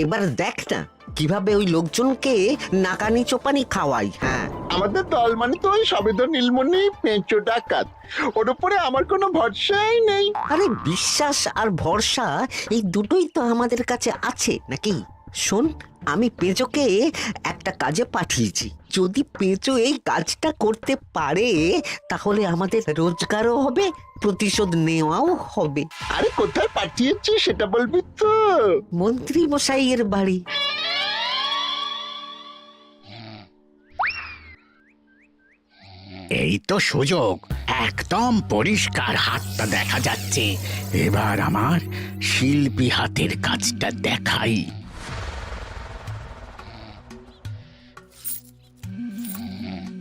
এবার দেখ না কিভাবে ওই লোকজনকে নাকানি চোপানি খাওয়াই। হ্যাঁ, আমাদের দল মানে তো ওই সবেদ নীলমণি পেঁচো ডাকাত, ওর উপরে আমার কোনো ভরসাই নেই। আরে বিশ্বাস আর ভরসা এই দুটোই তো আমাদের কাছে আছে নাকি? শোন, আমি পেঁচোকে একটা কাজে পাঠিয়েছি। যদি পেঁচো এই কাজটা করতে পারে তাহলে আমাদের রোজগারও হবে, প্রতিশোধ নেওয়াও হবে। আরে কোথায় পাঠিয়েছি সেটা বলবি তো? মন্ত্রী মশাইয়ের বাড়ি। এই তো সুযোগ, একদম পরিষ্কার হাতটা দেখা যাচ্ছে। এবার আমার শিল্পী হাতের কাজটা দেখাই।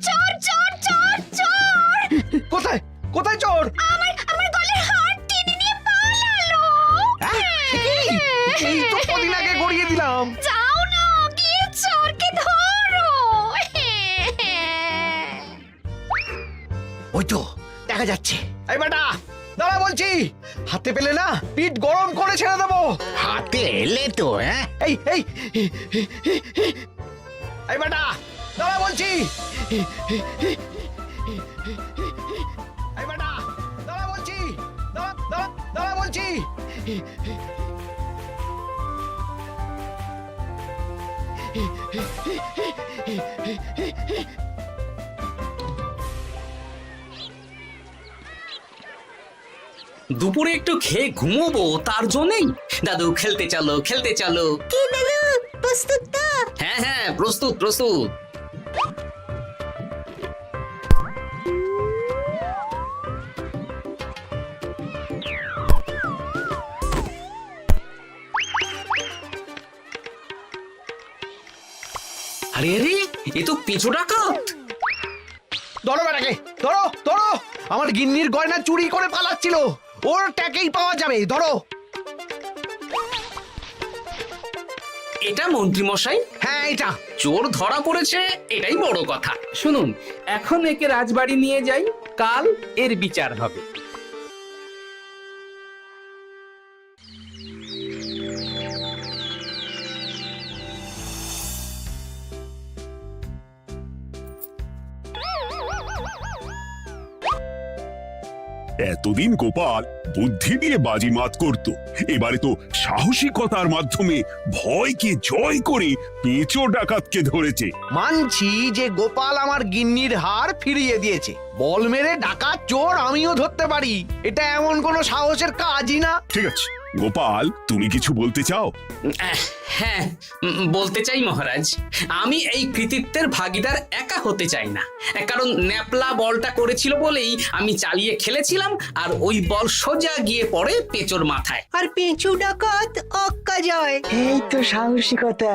চোর চোর চোর চোর! কোথায় কোথায় চোর? আমার গলার হার টেনে নিয়ে পালালো। এই তো কদিন আগে গড়িয়ে দিলাম। যাও না, গিয়ে চোরকে ধরো। ওই তো দেখা যাচ্ছে। এই বেটা দাঁড়া বলছি, হাতে পেলে না পিঠ গরম করে ছেড়ে দেবো। হাতে এলে তো এই এই এই বেটা দাঁড়া বলছি। এই বেটা দাঁড়া বলছি, দাঁড়া দাঁড়া দাঁড়া বলছি। দুপুরে একটু খেয়ে ঘুমোবো তার জন্যই। দাদু খেলতে চলো খেলতে চলো। কি দাদু, প্রস্তুত তো? হ্যাঁ হ্যাঁ, প্রস্তুত প্রস্তুত। আরে আরে, এ তো পেঁচো ডাকাত। ধরো বেটাকে, ধরো ধরো, আমার গিন্নির গয়না চুরি করে পালাচ্ছিল, ওর ট্যাকেই পাওয়া যাবে। ধরো। এটা মন্ত্রী মশাই, হ্যাঁ এটা। চোর ধরা পড়েছে, এটাই বড় কথা। শুনুন, এখন একে রাজবাড়ি নিয়ে যাই, কাল এর বিচার হবে। এতদিন গোপাল বুদ্ধি দিয়ে বাজিমাত করত, এবারে তো সাহসিকতার মাধ্যমে ভয়কে জয় করে পেঁচো ডাকাতকে ধরেছে। মানছি যে গোপাল আমার গিন্নির হার ফিরিয়ে দিয়েছে, বল মেরে ডাকাত চোর আমিও ধরতে পারি, এটা এমন কোনো সাহসের কাজই না। ঠিক আছে গোপাল, তুমি কিছু বলতে চাও? হ্যাঁ, বলতে চাই মহারাজ, আমি এই কৃতিত্বের ভাগীদার একা হতে চাই না। কারণ ন্যাপলা বলটা করেছিল বলেই আমি চালিয়ে খেলেছিলাম, আর ওই বল সোজা গিয়ে পড়ে পেঁচোর মাথায়। আর পেঁচু ডাকাত অক্কা যায়। এই তো সাহসিকতা,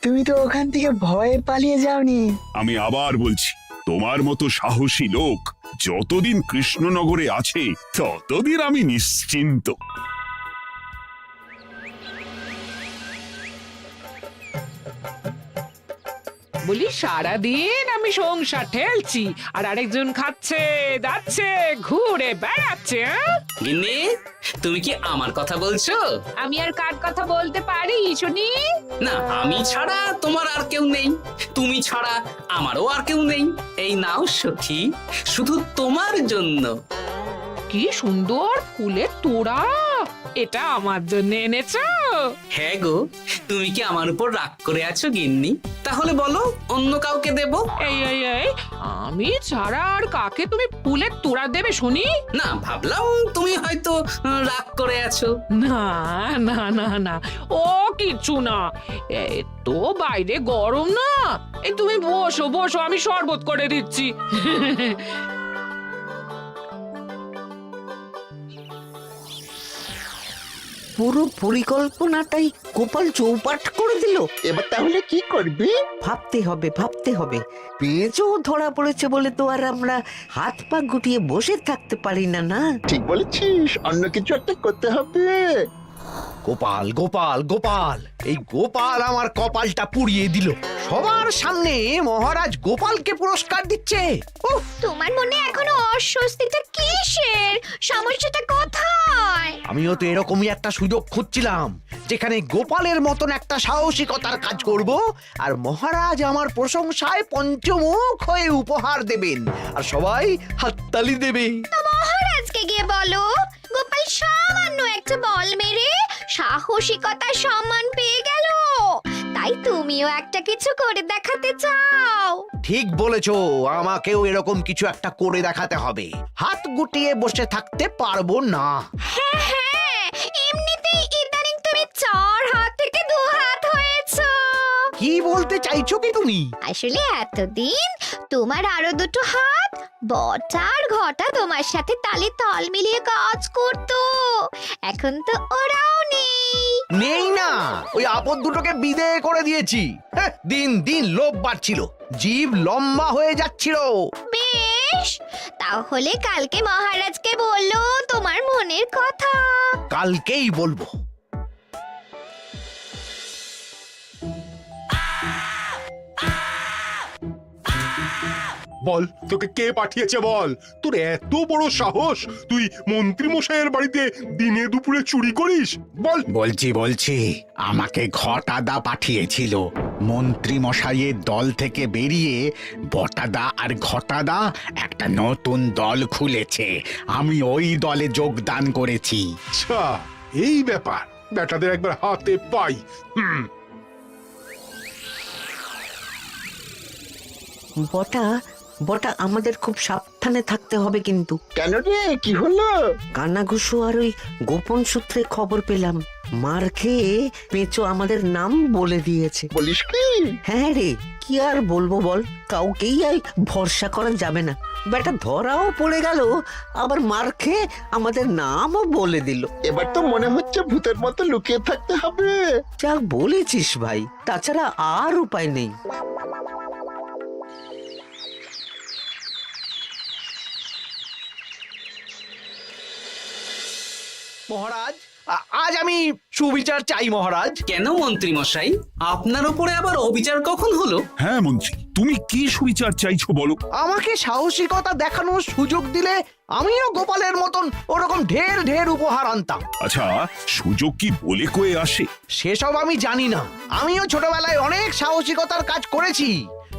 তুমি তো ওখান থেকে ভয়ে পালিয়ে যাওনি। আমি আবার বলছি, তোমার মতো সাহসী লোক যতদিন কৃষ্ণনগরে আছে ততদিন আমি নিশ্চিন্ত। বলি সারাদিন আমি সংসার ঠেলছি আর আরেকজন খাচ্ছে দাচ্ছে ঘুরে বেড়াচ্ছে। গিন্নি, তুমি কি আমার কথা বলছো? আমি আর কার কথা বলতে পারি শুনি? না, আমি ছাড়া তোমার আর কেউ নেই, তুমি ছাড়া আমারও আর কেউ নেই। এই নাও সখী, শুধু তোমার জন্য। কি সুন্দর ফুলের তোড়া, এটা আমার জন্য এনেছো? হ্যাঁ গো, তুমি কি আমার উপর রাগ করে আছো গিন্নি? তাহলে বলো, অন্য কাউকে দেব? এই এই এই, আমি ছাড়া আর কাকে তুমি ফুলের তোড়া দেবে শুনি? না, ভাবলাম তুমি হয়তো রাগ করে আছো। না না না না, ও কিছু না, এই তো বাইরে গরম না। এই তুমি বসো বসো, আমি শরবত করে দিচ্ছি। পুরো পরিকল্পনাটাই গোপাল চৌপাট করে দিল। এবার তাহলে কি করবি? ভাবতে হবে ভাবতে হবে। পেঁচো ধরা পড়েছে বলে তো আর আমরা হাত পা গুটিয়ে বসে থাকতে পারি না। না, ঠিক বলেছিস, অন্য কিছু একটা করতে হবে। গোপাল গোপাল গোপাল, এই গোপাল আমার কপালটা পুড়িয়ে দিল। সবার সামনে মহারাজ গোপালকে পুরস্কার দিচ্ছে। উফ, তোমার মনে এখনো অস্বস্তিটা কিসের? সমস্যাটা কোথায়? আমিও তো এরকমই একটা সুযোগ খুঁজছিলাম, যেখানে গোপালের মতন একটা সাহসিকতার কাজ করব, আর মহারাজ আমার প্রশংসায় পঞ্চমুখ হয়ে উপহার দেবেন, আর সবাই হাততালি দেবে। তো মহারাজকে গিয়ে বলো গোপাল সামান্য একটা বল মেরে সাহসিকতার সম্মান পেয়ে গেল, তাই তুমিও একটা কিছু করে দেখাতে চাও। ঠিক বলেছো, আমাকেও এরকম কিছু একটা করে দেখাতে হবে। হাত গুটিয়ে বসে থাকতে পারবো না। হ্যাঁ হ্যাঁ, এমনিতেই ইদানিং তুমি 4 হাত থেকে 2 হাত হয়েছো। কি বলতে চাইছো কি তুমি? আসলে এতদিন তোমার আরো 2টো হাত বটা আর ঘটা তোমার সাথে তালে তাল মিলিয়ে কাজ করতো, এখন তো ওরাও নেই। নেই না, ওই আপদ দুটোকে বিদেয় করে দিয়েছি। হ্যাঁ, দিন দিন লোভ বাড়ছিল, জীব লম্বা হয়ে যাচ্ছিল। বেশ, তাহলে কালকে মহারাজকে বললো তোমার মনের কথা। কালকেই বলবো। বল, তোকে কে পাঠিয়েছে বল? তোর এত বড় সাহস, তুই মন্ত্রী মশাইয়ের বাড়িতে দিনে দুপুরে চুরি করিস? বল। বলছি আমাকে ঘটাদা পাঠিয়েছিল। মন্ত্রী মশাইয়ের দল থেকে বেরিয়ে বটাদা আর ঘটাদা একটা নতুন দল খুলেছে, আমি ওই দলে যোগদান করেছি। আচ্ছা, এই ব্যাপার। বেটাদের একবার হাতে পাই। বটা বটা আমাদের খুব সাবধানে থাকতে হবে কিন্তু। কেন রে, কি হলো? কানাঘুষো আর ওই গোপন সূত্রে খবর পেলাম, মার খেয়ে পেঁচো আমাদের নাম বলে দিয়েছে। বলিস কি? হ্যাঁ রে, কি আর বলবো বল, কাউকেই আর ভরসা করা যাবে না। বেটা ধরাও পড়ে গেল, আবার মার খেয়ে আমাদের নামও বলে দিল। এবার তো মনে হচ্ছে ভূতের মতো লুকিয়ে থাকতে হবে। যা বলেছিস ভাই, তাছাড়া আর উপায় নেই। মহারাজ, আজ আমি সুবিচার চাই মহারাজ। কেন মন্ত্রী মশাই, আপনার উপরে আবার অবিচার কখন হলো? হ্যাঁ মন্ত্রী, তুমি কি সুবিচার চাইছো বলো? আমাকে সাহসিকতা দেখানোর সুযোগ দিলে আমিও গোপালের মতন ওরকম ঢের ঢের উপহার আনতাম। আচ্ছা, সুযোগ কি বলে কয়ে আসে? সেসব আমি জানি না। আমিও ছোটবেলায় অনেক সাহসিকতার কাজ করেছি,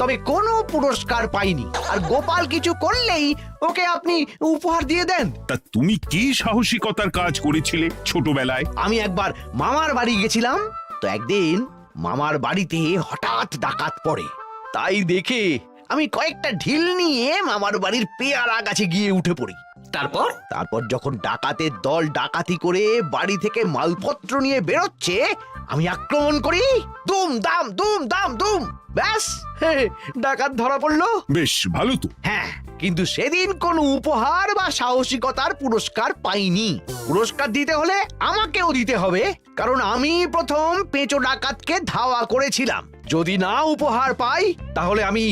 তবে কোনো পুরস্কার পাইনি। আর গোপাল কিছু করলেই ওকে আপনি উপহার দিয়ে দেন। তা তুমি কি সাহসিকতার কাজ করেছিলে ছোটবেলায়? আমি একবার মামার বাড়ি গেছিলাম, তো একদিন মামার বাড়িতে হঠাৎ ডাকাত পড়ে। তাই দেখে আমি কয়েকটা ঢিল নিয়ে মামার বাড়ির পেয়ারা গাছে গিয়ে উঠে পড়ি। তারপর যখন ডাকাতের দল ডাকাতি করে বাড়ি থেকে মালপত্র নিয়ে বেরোচ্ছে, আমি আক্রমণ করি। দুম দাম দুম দাম দুম, ব্যাস ডাকাত ধরা পড়লো। বেশ ভালো তো। হ্যাঁ, কিন্তু সেদিন কোনো উপহার বা সাহসিকতার পুরস্কার পাইনি। পুরস্কার দিতে হলে আমাকেও দিতে হবে, কারণ আমি প্রথম পেঁচো ডাকাতকে ধাওয়া করেছিলাম। যদি না উপহার পাই তাহলে আমি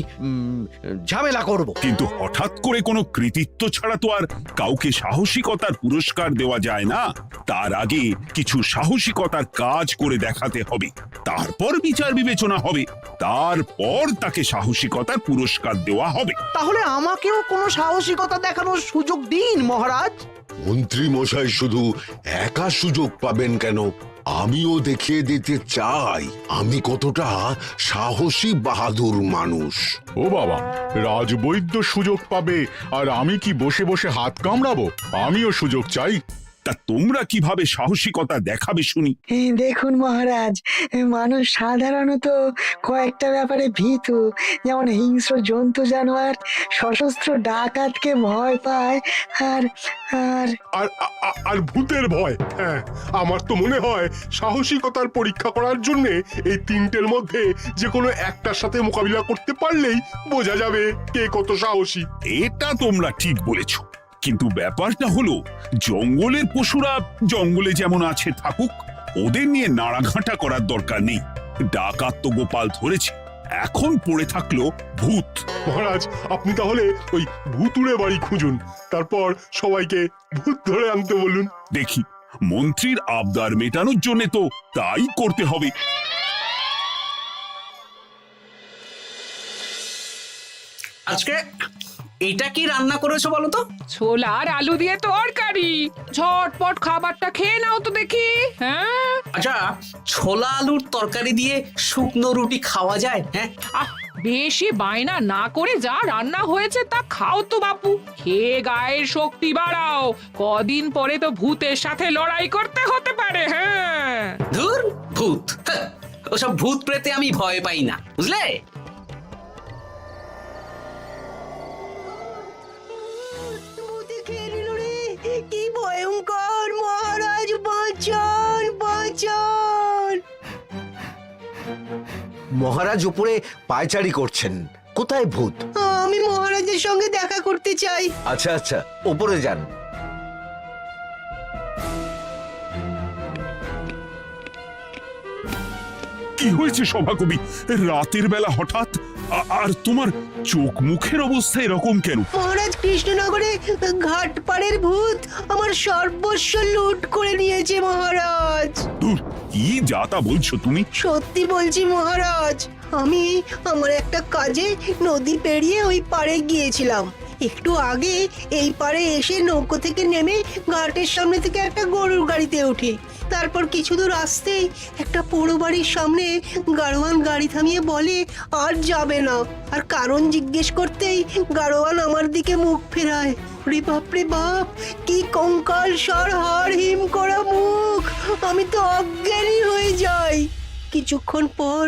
ঝামেলা করব। কিন্তু হঠাৎ করে কোনো কৃতিত্ব ছাড়া তো আর কাউকে সাহসিকতার পুরস্কার দেওয়া যায় না। তার আগে কিছু সাহসিকতার কাজ করে দেখাতে হবে, তারপর বিচার বিবেচনা হবে, তারপর তাকে সাহসিকতার পুরস্কার দেওয়া হবে। তাহলে আমাকেও কোনো সাহসিকতা দেখানোর সুযোগ দিন মহারাজ। মন্ত্রী মশাই শুধু একা সুযোগ পাবেন কেন, আমিও দেখিয়ে দিতে চাই আমি কতটা সাহসী বাহাদুর মানুষ। ও বাবা, রাজবৈদ্য সুযোগ পাবে আর আমি কি বসে বসে হাত কামড়াবো? আমিও সুযোগ চাই। তা তোমরা কিভাবে সাহসিকতা দেখাবে শুনি? দেখুন মহারাজ, মানুষ সাধারণত কয়েকটা ব্যাপারে ভীতু, যেমন হিংস্র জন্তু জানোয়ার, সশস্ত্র ডাকাতকে ভয় পায়, আর আর আর আর ভূতের ভয়। হ্যাঁ, আমার তো মনে হয় সাহসিকতার পরীক্ষা করার জন্য এই তিনটের মধ্যে যে কোনো একটার সাথে মোকাবিলা করতে পারলেই বোঝা যাবে কে কত সাহসী। এটা তোমরা ঠিক বলেছো, কিন্তু ব্যাপারটা হলো জঙ্গলের পশুরা জঙ্গলে যেমন আছে থাকুক, ওদের নিয়ে নাড়াঘাটা করার দরকার নেই। ডাকাত তো গোপাল ধরেছে, এখন পড়ে থাকলো ভূত। মহারাজ, আপনি তাহলে ওই ভূতুড়ে বাড়ি খুঁজুন, তারপর সবাইকে ভূত ধরে আনতে বলুন। দেখি মন্ত্রীর আবদার মেটানোর জন্য তো তাই করতে হবে। আজকে এটা কি রান্না করেছো বলো তো? ছোলা আর আলু দিয়ে তরকারি। ঝটপট খাবারটা খেয়ে নাও তো দেখি। হ্যাঁ, আচ্ছা, ছোলা আলুর তরকারি দিয়ে শুকনো রুটি খাওয়া যায়? হ্যাঁ, আহ বেশি বায়না না করে যা রান্না হয়েছে তা খাও তো বাপু। খেয়ে গায়ের শক্তি বাড়াও, কদিন পরে তো ভূতের সাথে লড়াই করতে হতে পারে। হ্যাঁ, ধুর ভূত, হ্যাঁ, ওসব ভূত প্রেতে আমি ভয় পাই না, বুঝলে? কি ভয়ঙ্কর! মহারাজ বাঁচান, বাঁচান! মহারাজ উপরে পায়চারি করছেন, কোথায় ভূত? আমি মহারাজের সঙ্গে দেখা করতে চাই। আচ্ছা আচ্ছা, উপরে যান। কি হয়েছে সভাকবি? রাতের বেলা হঠাৎ আর তোমার চোখ মুখের অবস্থা এরকম কেন? মহারাজ, কৃষ্ণনগরে ঘাটপাড়ের ভূত আমার সর্বস্ব লুট করে নিয়েছে মহারাজ। ধুর, কি যা তা বলছো তুমি? সত্যি বলছি মহারাজ, আমি আমার একটা কাজে নদী পেরিয়ে ওই পাড়ে গিয়েছিলাম। একটু আগে এই পাড়ে এসে নৌকো থেকে নেমে ঘাটের সামনে থেকে একটা গরুর গাড়িতে উঠি। তারপর কিছু দূর আসতেই একটা পোড়ো বাড়ির সামনে গাড়োয়ান গাড়ি থামিয়ে বলে আর যাবে না। আর কারণ জিজ্ঞেস করতেই গাড়োয়ান আমার দিকে মুখ ফেরায়। রে বাপ রে বাপ, কি কঙ্কাল সার হাড় হিম করা মুখ! আমি তো অজ্ঞানী হয়ে যাই। কিছুক্ষণ পর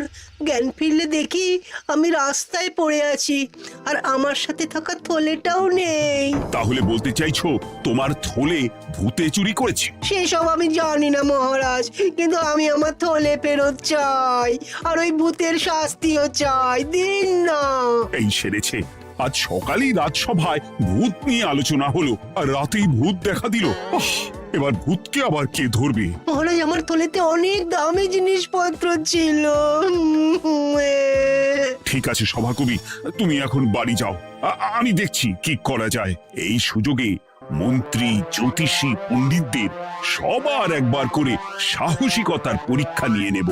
জ্ঞান ফিরলে দেখি আমি রাস্তায় পড়ে আছি, আর আমার সাথে থাকা থলেটাও নেই। তাহলে বলতে চাইছো তোমার থলে ভূতে চুরি করেছে? সেসব আমি জানি না মহারাজ, কিন্তু আমি আমার থলে ফেরত চাই, আর ওই ভূতের শাস্তিও চাই। দিন না। এই সেরেছে, আজ সকালেই রাজসভায় ভূত নিয়ে আলোচনা হলো আর রাতেই ভূত দেখা দিল। এবার ভূতকে আবার কে ধরবে? মহারাজ, আমার থলেতে অনেক দামি জিনিসপত্র ছিল। ঠিক আছে সভাকবি, তুমি এখন বাড়ি যাও, আমি দেখছি কি করা যায়। এই সুযোগে মন্ত্রী, জ্যোতিষী, পণ্ডিতদের সবার একবার করে সাহসিকতার পরীক্ষা নিয়ে নেব।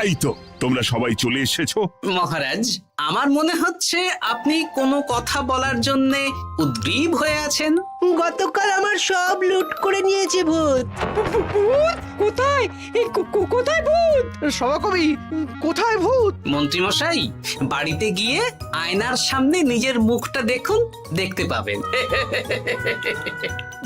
এই তো তোমরা সবাই চলে এসেছো। মহারাজ, আমার মনে হচ্ছে আপনি কোনো কথা বলার জন্য উদ্গ্রীব হয়ে আছেন। গতকাল আমার সব লুট করে নিয়েছে ভূত। কোথায়? কোথায় ভূত? সভাকবি, কোথায় ভূত? মন্ত্রী মশাই, বাড়িতে গিয়ে আয়নার সামনে নিজের মুখটা দেখুন, দেখতে পাবেন।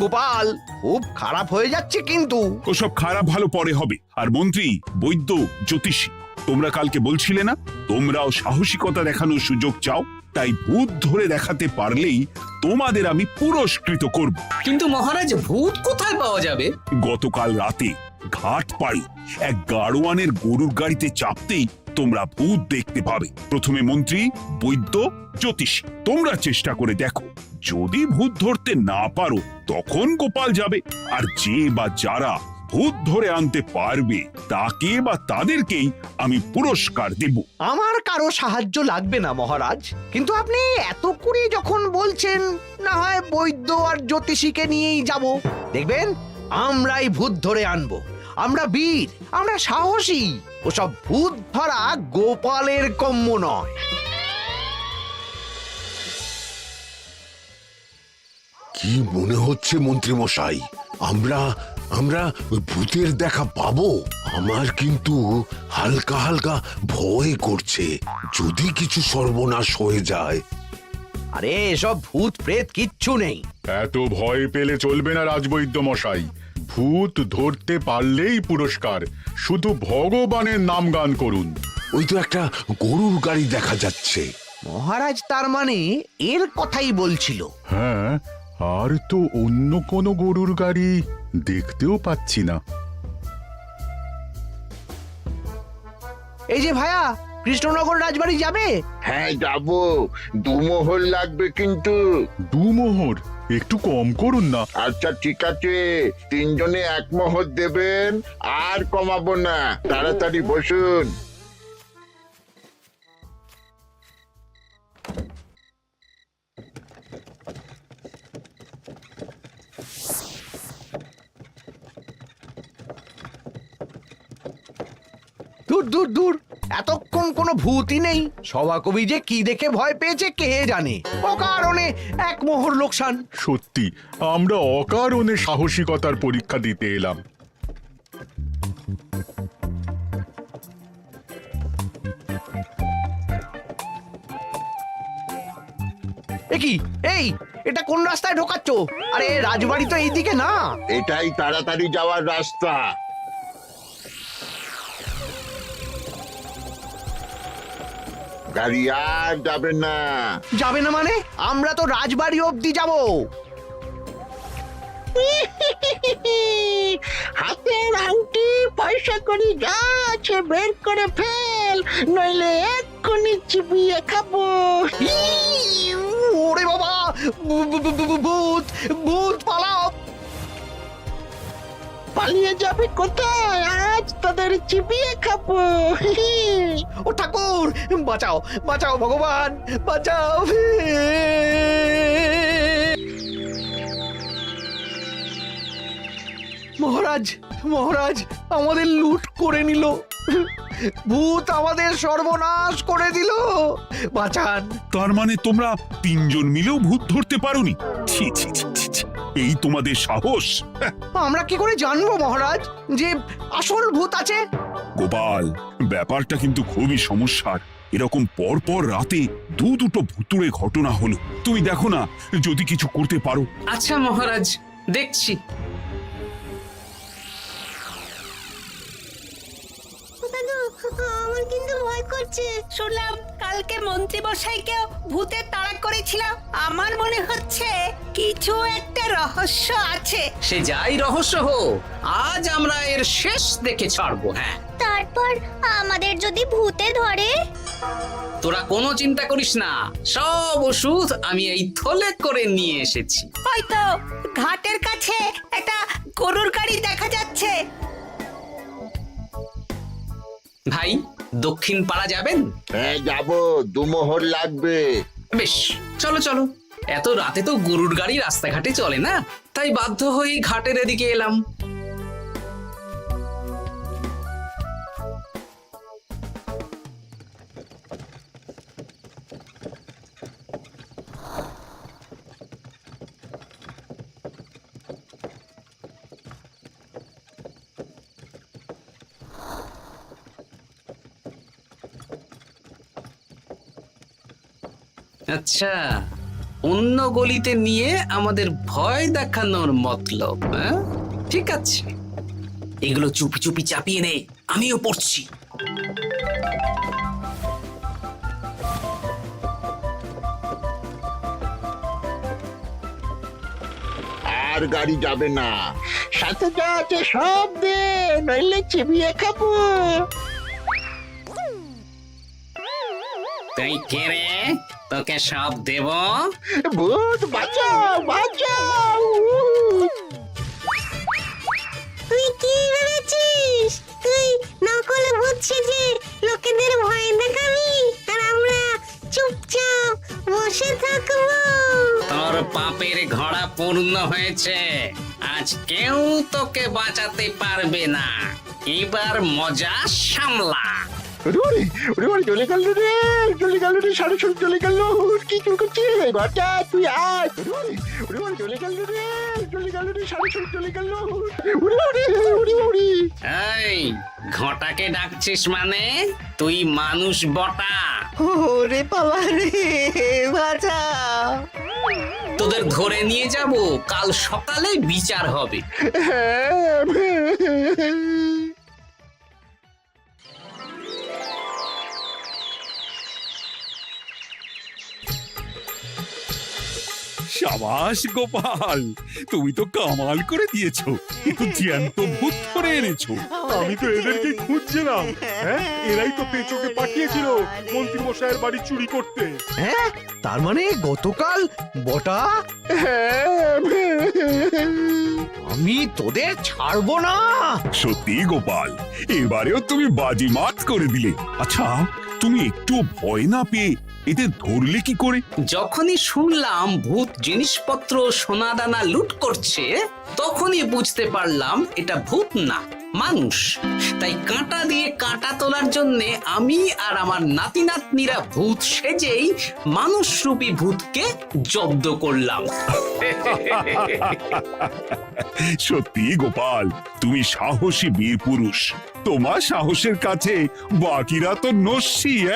গোপাল, খুব খারাপ হয়ে যাচ্ছে কিন্তু। ওসব খারাপ ভালো পরে হবে। আর মন্ত্রী, বৈদ্য, জ্যোতিষী, তোমরা কালকে বলছিলে না তোমরাও সাহসিকতা দেখানোর সুযোগ চাও? তাই ভূত ধরে দেখাতে পারলেই তোমাদের আমি পুরস্কৃত করব। কিন্তু মহারাজ, ভূত কোথায় পাওয়া যাবে? গতকাল রাতে ঘাট পাড়ি এক গাড়োয়ানের গরুর গাড়িতে চাপতেই তোমরা ভূত দেখতে পাবে। প্রথমে মন্ত্রী, বৈদ্য, জ্যোতিষী, তোমরা চেষ্টা করে দেখো। যদি ভূত ধরতে না পারো তখন গোপাল যাবে, আর যে বা যারা ভূত ধরে আনতে পারবে তাকে বা তাদেরকেই আমি পুরস্কার দেব। আমার কারো সাহায্য লাগবে না মহারাজ, কিন্তু আপনি এত করে যখন বলছেন, না হয় বৈদ্য আর জ্যোতিষীকে নিয়েই যাব। দেখবেন আমরাই ভূত ধরে আনবো। আমরা বীর, আমরা সাহসী। ওসব ভূত ধরা গোপালের কম্য নয়। কি মনে হচ্ছে মন্ত্রী মশাই, আমরা আমরা ওই ভূতের দেখা পাবো? আমার কিন্তু হালকা হালকা ভয় করছে, যদি কিছু সর্বনাশ হয়ে যায়। আরে এসব ভূত প্রেত কিচ্ছু নেই। এত ভয় পেলে চলবে না রাজবৈদ্য মশাই। ভূত ধরতে পারলেই পুরস্কার, শুধু ভগবানের নাম গান করুন। ওই তো একটা গরুর গাড়ি দেখা যাচ্ছে। মহারাজ তার মানে এর কথাই বলছিল। হ্যাঁ, আর তো অন্য কোনো গরুর গাড়ি দেখতেও পাচ্ছি না। এই যে ভায়া, কৃষ্ণনগর রাজবাড়ি যাবে? হ্যাঁ যাবো, 2 মোহর লাগবে কিন্তু। 2 মোহর একটু কম করুন না। আচ্ছা ঠিক আছে, 3 জনে 1 মোহর দেবেন, আর কমাবো না। তাড়াতাড়ি বসুন। দূর দূর দূর, এতক্ষণ কোনো ভূতই নেই। সভাকবি যে কি দেখে ভয় পেয়েছে কে জানে। অকারণে এক মোহর লোকসান। সত্যি আমরা অকারণে সাহসিকতার পরীক্ষা দিতে এলাম। কি এই, এটা কোন রাস্তায় ঢোকাচ্ছ? আরে রাজবাড়ি তো এইদিকে না। এটাই তাড়াতাড়ি যাওয়ার রাস্তা। গাড়ি আর যাবে না। যাবে না মানে? আমরা তো রাজবাড়ি অবধি যাব। হাতের আংটি পয়সা করি যা আছে বের করে ফেল, নইলে এক্ষুনি চিবিয়ে খাবো। ওরে বাবা, ভূত ভূত পালাও। পালিয়ে যাবে কোথায়? আজ তাদের চিবিয়ে খাবো। ও ঠাকুর, বাঁচাও বাঁচাও ভগবান, বাঁচাও। মহারাজ মহারাজ, আমাদের লুট করে নিল। ভূত আমাদের সর্বনাশ করে দিল, বাঁচান। তার মানে তোমরা তিনজন মিলেও ভূত ধরতে পারোনি? ছি ছি ছি ছি ছি। এই তোমাদের সাহস! হ্যাঁ, আমরা কি করে জানবো মহারাজ যে আসল ভূত আছে? গোপাল, ব্যাপারটা কিন্তু খুবই সমস্যার। এরকম পর পর রাতে দুটো ভুতুড়ে ঘটনা হলো। তুমি দেখো না যদি কিছু করতে পারো। আচ্ছা মহারাজ, দেখছি। আমার কিন্তু ভয় করছে। শুনলাম কালকে মন্ত্রী মশাইকেও ভূতে তাড়া করেছিলাম। আমার মনে হচ্ছে কিছু একটা রহস্য আছে। সে যাই রহস্য হোক, আজ আমরা এর শেষ দেখে ছাড়বো। হ্যাঁ, তারপর আমাদের যদি ভূতে ধরে? তোরা কোনো চিন্তা করিস না, সব ওষুধ আমি এই থলে করে নিয়ে এসেছি। হয়তো ঘাটের কাছে একটা গরুর গাড়ি দেখা যাচ্ছে। ভাই, দক্ষিণ পাড়া যাবেন? হ্যাঁ যাবো, 2 মোহর লাগবে। বেশ, চলো চলো। এত রাতে তো গরুর গাড়ি রাস্তাঘাটে চলে না, তাই বাধ্য হয়ে ঘাটের এদিকে এলাম। আচ্ছা, অন্য গলিতে নিয়ে আমাদের ভয় দেখানোর মতলব? হ্যাঁ, ঠিক আছে, এগুলো চুপি চুপি চাপিয়ে নে, আমিও পড়ছি। আর গাড়ি যাবে না। সাথে যা আছে সব দে, নইলে চিবিয়ে খাবো। তুই কে রে? তোকে সব দেব? ভূত বাঁচাও বাঁচাও। তুই কি ভেবেছিস? তুই নকল ভূত সেজে লোকেদের ভয় দেখাবি আর আমরা চুপচাপ বসে থাকবো? তোর পাপের ঘোড়া পূর্ণ হয়েছে, আজ কেউ তোকে বাঁচাতে পারবে না। এবার মজা সামলা। চলে গেল রে, চলে গেল রে, সাড়ে চলে গেল। কি চুল করছিস ঘরটা? তুই আয়। চলে গেল রে, চলে গেল রে, সাড়ে চলে গেল। এই ঘটাকে ডাকছিস মানে? তুই মানুষ বটা। ওরে বাবা রে, বাঁচা। তোদের ধরে নিয়ে যাব, কাল সকালে বিচার হবে। সাবাস গোপাল, তুমি তো কামাল করে দিয়েছো। কিন্তু জ্যান্ত ভূত ধরে এনেছো। আমি তো এদেরকে খুঁজছিলাম। হ্যাঁ, এরাই তো পেঁচোকে পাঠিয়েছিল মন্ত্রী মশাইয়ের বাড়ি চুরি করতে। হ্যাঁ, তার মানে গতকাল বটা। আমি তোদের ছাড়বো না। সত্যি গোপাল, এবারেও তুমি বাজিমাত করে দিলে। আচ্ছা, তুমি একটু ভয় না পেয়ে এতে ধরলে কি করে? যখনই শুনলাম ভূত জিনিসপত্র সোনাদানা লুট করছে, তখনই বুঝতে পারলাম এটা ভূত না, মানুষ। তাই কাঁটা দিয়ে কাঁটা তোলার জন্যে আমি আর আমার নাতি নাতনিরা ভূত সেজেই মানুষরূপী ভূতকে জব্দ করলাম। সত্যি গোপাল, তুমি সাহসী বীর পুরুষ। তোমার সাহসের কাছে বাকিরা তো নস্যি।